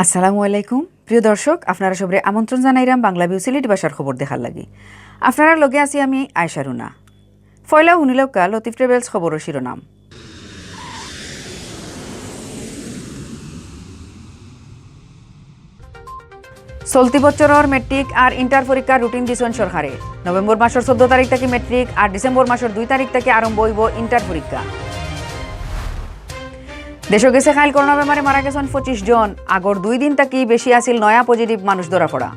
আসসালামু আলাইকুম প্রিয় দর্শক, আপনারা সবরে আমন্ত্রণ জানাইরাম বাংলাভিউ সিলেট ভাষার খবর দেখার লাগি। আপনারা লগে আছি আমি আয়শা রুনা। ফয়লা হুনিলকা লতিফ ট্রেভেলস খবরের শিরোনাম। চলতি বছরের মেট্রিক আর ইন্টার পরীক্ষার রুটিন দিছেন সরকারে। নভেম্বর মাসের 14 তারিখ থেকে মেট্রিক আর ডিসেম্বর মাসের 2 তারিখ থেকে আরম্ভ হইব ইন্টার পরীক্ষা। দেশে গেছে খাইল করোনা বেমারে মারা গেছেন 25 জন। আগর 2 দিন থাকি বেশি আছিল নয়া পজিটিভ মানুষ ধরা পড়া।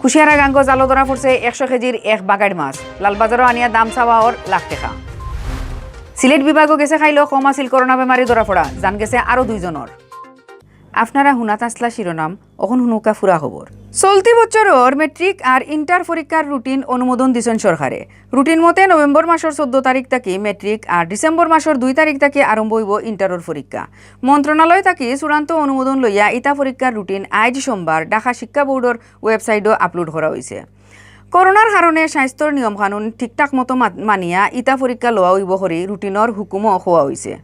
কুশিয়ারা গাঙ্গ জালো ধরা পড়ছে 100 কেজির এক বাগাড় মাছ। লালবাজারও আনিয়া দাম চাওয়া ওর লাখ টাকা। সিলেট বিভাগও গেছে খাইলেও কম আছিল করোনা বেমারি ধরা পড়া, জান গেছে আরও 2 জনের। আপনারা হুনাত আসলা শিরোনাম, অখন হুনুকা ফুরা খবর। চলতি বছরের মেট্রিক আর ইন্টার পরীক্ষার রুটিন অনুমোদন দিছেন সরকারে। রুটিন মতে নভেম্বর মাসের 14 তারিখ থেকে মেট্রিক আর ডিসেম্বর মাসের 2 তারিখ থেকে আরম্ভ হইব ইন্টারের পরীক্ষা। মন্ত্রণালয় থেকে চূড়ান্ত অনুমোদন লইয়া ইতা পরীক্ষার রুটিন আজ সোমবার ঢাকা শিক্ষা বোর্ডের ওয়েবসাইটও আপলোড করা হয়েছে। করোনার কারণে স্বাস্থ্যর নিয়মকানুন ঠিকঠাক মতো মানিয়া ইতা পরীক্ষা লওয়া হইব হরি রুটিনের হুকুমও হওয়া হয়েছে।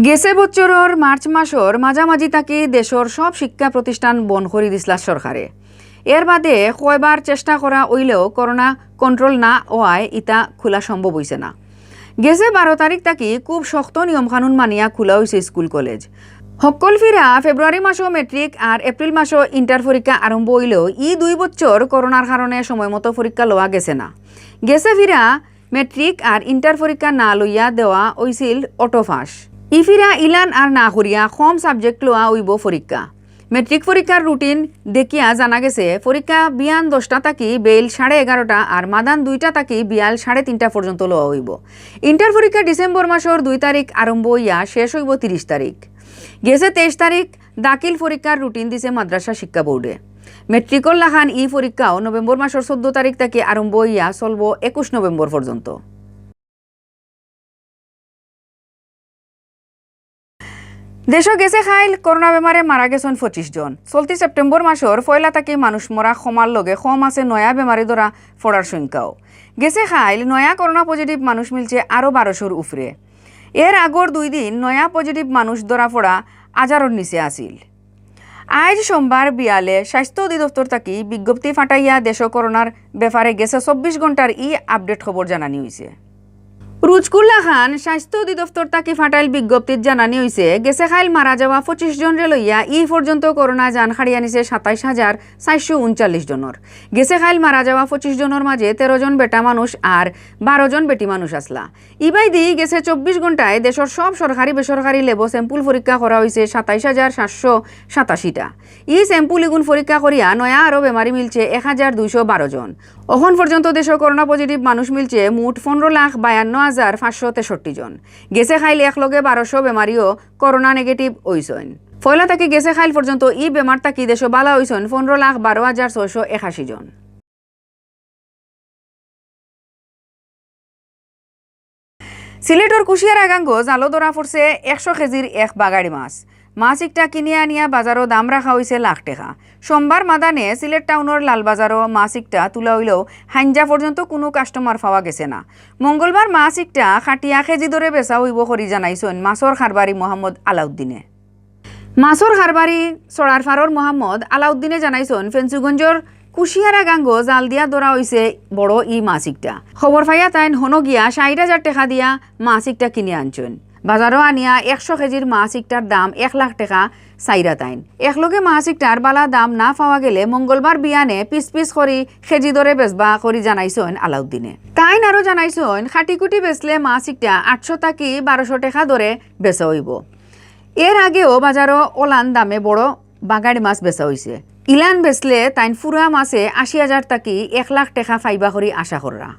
গেছে বছরের মার্চ মাসের মাঝামাঝি থাকি দেশের সব শিক্ষা প্রতিষ্ঠান বন্ধ করে দিছলা সরকারে। এর বাদে কয়বার চেষ্টা করা হইলেও করোনা কন্ট্রোল না হওয়ায় ইতা খোলা সম্ভব হয়েছে না। গেছে 12 তারিখ থাকি খুব শক্ত নিয়মকানুন মানিয়া খোলা হয়েছে স্কুল কলেজ। সকল ফিরা ফেব্রুয়ারি মাসও মেট্রিক আর এপ্রিল মাসও ইন্টার পরীক্ষা আরম্ভ হইলেও 2 বছর করোনার কারণে সময় মতো পরীক্ষা লওয়া গেছে না। গেছে ফিরা মেট্রিক আর ইন্টার পরীক্ষা না লইয়া দেওয়া হয়েছিল অটোফাস। ইফিরা ইলান আর না করিয়া কম সাবজেক্ট লওয়া হইব পরীক্ষা। মেট্রিক পরীক্ষার রুটিন দেখিয়া জানা গেছে পরীক্ষা বিয়ান 10টা থাকি বেল 11:30 আর মাদান 2টা থাকি বিয়াল 3:30 পর্যন্ত লওয়া হইব। ইন্টার পরীক্ষা ডিসেম্বর মাসের 2 তারিখ আরম্ভ হইয়া শেষ হইব 30 তারিখ। গেছে 23 তারিখ দাখিল পরীক্ষার রুটিন দিছে মাদ্রাসা শিক্ষা বোর্ডে। মেট্রিকর লাখান পরীক্ষাও নভেম্বর মাসের 14 তারিখ থেকে আরম্ভ হইয়া চলব 21 নভেম্বর পর্যন্ত। দেশে গেছে খাইল করোনা বেমারে মারা গেছেন 25 জন। চলতি সেপ্টেম্বর মাসের পয়লা থাকি মানুষ মরা সমার লগে কম আছে নয়া বেমারি ধরা পড়ার সংখ্যাও। গেছে খাইল নয়া করোনা পজিটিভ মানুষ মিলছে আরও 1200 উপরে। এর আগর 2 দিন নয়া পজিটিভ মানুষ ধরা পড়া 1000-এর নিচে আছিল। আজ সোমবার বিয়ালে স্বাস্থ্য অধিদপ্তর থাকি বিজ্ঞপ্তি ফাটাইয়া দেশ করোনার ব্যাপারে গেছে 24 ঘন্টার আপডেট খবর জানানি হয়েছে। রুজকুল্লা খান স্বাস্থ্য অধিদপ্তর তাকে ফাটাইল বিজ্ঞপ্তিত জানানি হয়েছে গেছে খাইল মারা যাওয়া 25 জনরে লইয়া পর্যন্ত করোনা জান হারিয়ে আনিছে 27,439 জনের। গেছে খাইল মারা যাওয়া 25 জনের মাঝে 13 জন বেটা মানুষ আর 12 জন বেটি মানুষ আসলা। ইবাইদি গেছে 24 ঘন্টায় দেশের সব সরকারি বেসরকারি লেবো স্যাম্পুল পরীক্ষা করা হয়েছে 27,787টা। স্যাম্পুল ইগুন পরীক্ষা করিয়া নয়া আরও বেমারি মিলছে 1,212 জন। এখন পর্যন্ত দেশে করোনা পজিটিভ মানুষ মিলছে মোট 15,52,563 জন। গেছে খাইল একলগে 1200 বেমারিও করোনা নেগেটিভ হইছেন। ফয়লা থাকি গেছে খাইল পর্যন্ত বেমার থাকি দেশে বালা হইছেন 15,12,681 জন। সিলেটর কুশিয়ারা গাঙ্গ জালো ধরা পড়ছে 100 কেজির এক বাগাড়ি মাছ। মাছ একটা কিনে আনিয়া বাজারও দাম রাখা হয়েছে লাখ টাকা। সোমবার মাদানে সিলেট টাউনের লালবাজারও মাছ একটা তোলা হইলেও হাঞ্জা পর্যন্ত কোনো কাস্টমার পাওয়া গেছে না। মঙ্গলবার মাছ একটা খাটিয়া কেজি ধরে বেচা হইব করি জানাইছেন মাছর খারবারি মোহাম্মদ আলাউদ্দিনে। মাছর খারবারি চড়ারফারর মোহাম্মদ আলাউদ্দিনে জানাইছেন ফেন্সুগঞ্জর কুশিয়ারা গাঙ্গ জাল দিয়া ধরা হয়েছে বড় মাছ একটা। খবর পাইয়া তাইন হন গিয়া 60,000 টাকা দিয়া মাছ একটা কিনে আনছেন। বাজারও আনিয়া 100 কেজির মাছ একটার দাম 1 লাখ টাকা চাইরা তাইন। একলগে মাছ একটার বালা দাম না পাওয়া গেলে মঙ্গলবার বিয়ানে পিস পিস করি কেজি ধরে বেচবা করি জানাইছেন আলাউদ্দিনে। তাইন আরও জানাইছেন খাটিকুটি বেচলে মাছ একটা 800 থেকে 1200 টাকা ধরে বেচা হইব। এর আগেও বাজারও ওলান দামে বড় বাগাড়ি মাছ বেচা হয়েছে। ইলান বেচলে তাইন ফুরা মাছে 80,000 থেকে 1 লাখ টাকা ফাইবা করি আশা কররা।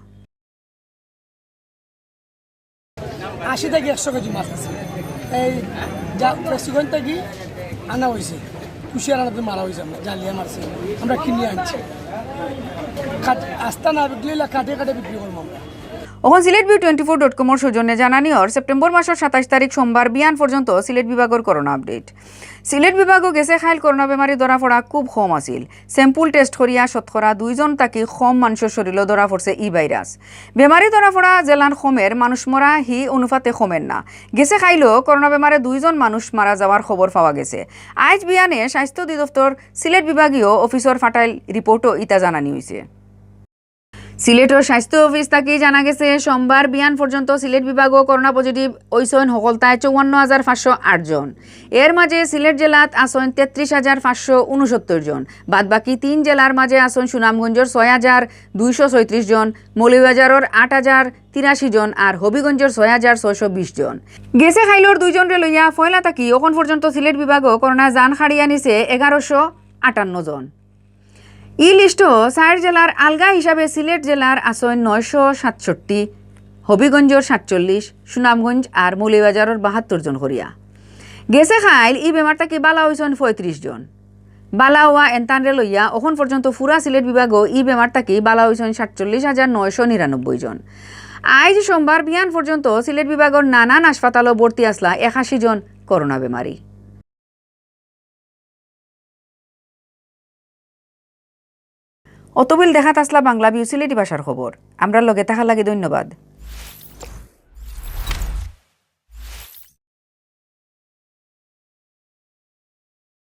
80 থেকে 100 কেজি মাছ আছে। এই ফেস্টিভেল থেকে আনা হয়েছে, কুশিয়ার আনাতে মারা হয়েছে, আমরা জালিয়া মারছে, আমরা কিনে আনছি। আস্তা না বিক্রি হলে কাটে কাটে বিক্রি করবো আমরা। এখন SyletView24.com সৌজন্যে জানানিওর সেপ্টেম্বর মাসের 27 তারিখ সোমবার বিয়ান পর্যন্ত সিলেট বিভাগের করোনা আপডেট। সিলেট বিভাগও গেছে খাইল করোনা বেমারি ধরা পড়া খুব কম আছিল। স্যাম্পল টেস্ট করিয়া শতকরা 2 জন তাকি কম মানুষের শরীরে ধরা পড়ছে ই ভাইরাস। বেমারি ধরা পড়া জেলান কমের মানুষ মরা হি অনুপাতে কমেন না। গেছে খাইলেও করোনা বেমারে 2 জন মানুষ মারা যাওয়ার খবর পাওয়া গেছে। আজ বিয়ানে স্বাস্থ্য অধিদপ্তর সিলেট বিভাগীয় অফিসর ফাটাইল রিপোর্টও ইতা জানানি হয়েছে। সিলেটের স্বাস্থ্য অফিস থেকে জানা গেছে সোমবার বিয়ান পর্যন্ত সিলেট বিভাগও করোনা পজিটিভ ওইসন সকলতায় 54,508 জন। এর মাঝে সিলেট জেলাত আসন 33,569 জন। বাদ বাকি 3 জেলার মাঝে আসন সুনামগঞ্জের 6,236 জন, মৌলভীবাজারের 8,083 জন আর হবিগঞ্জের 6,620 জন। গেছে খাইলোর 2 জনরে লইয়া ফয়লা থাকি এখন পর্যন্ত সিলেট বিভাগও করোনা জান হারিয়া নিছে 1158 জন। ই লিস্টও 4 জেলার আলগা হিসাবে সিলেট জেলার আসন 967, হবিগঞ্জের 47, সুনামগঞ্জ আর মৌলভীবাজারের 72 জন করিয়া। গেছে খাইল ই বেমার থাকি বালা হইছেন 35 জন। বালা হওয়া এনতানরে লইয়া এখন পর্যন্ত পুরা সিলেট বিভাগও ই বেমার থাকি বালা হইছেন 47,999 জন। আজ সোমবার বিয়ান পর্যন্ত সিলেট বিভাগের নানান হাসপাতালও ভর্তি আসলা 81 জন করোনা বেমারি। অতবিল দেখাত আসলা বাংলা ভিউ সিলেটি ভাষার খবর। আমরা লগে থাকার লাগে ধন্যবাদ।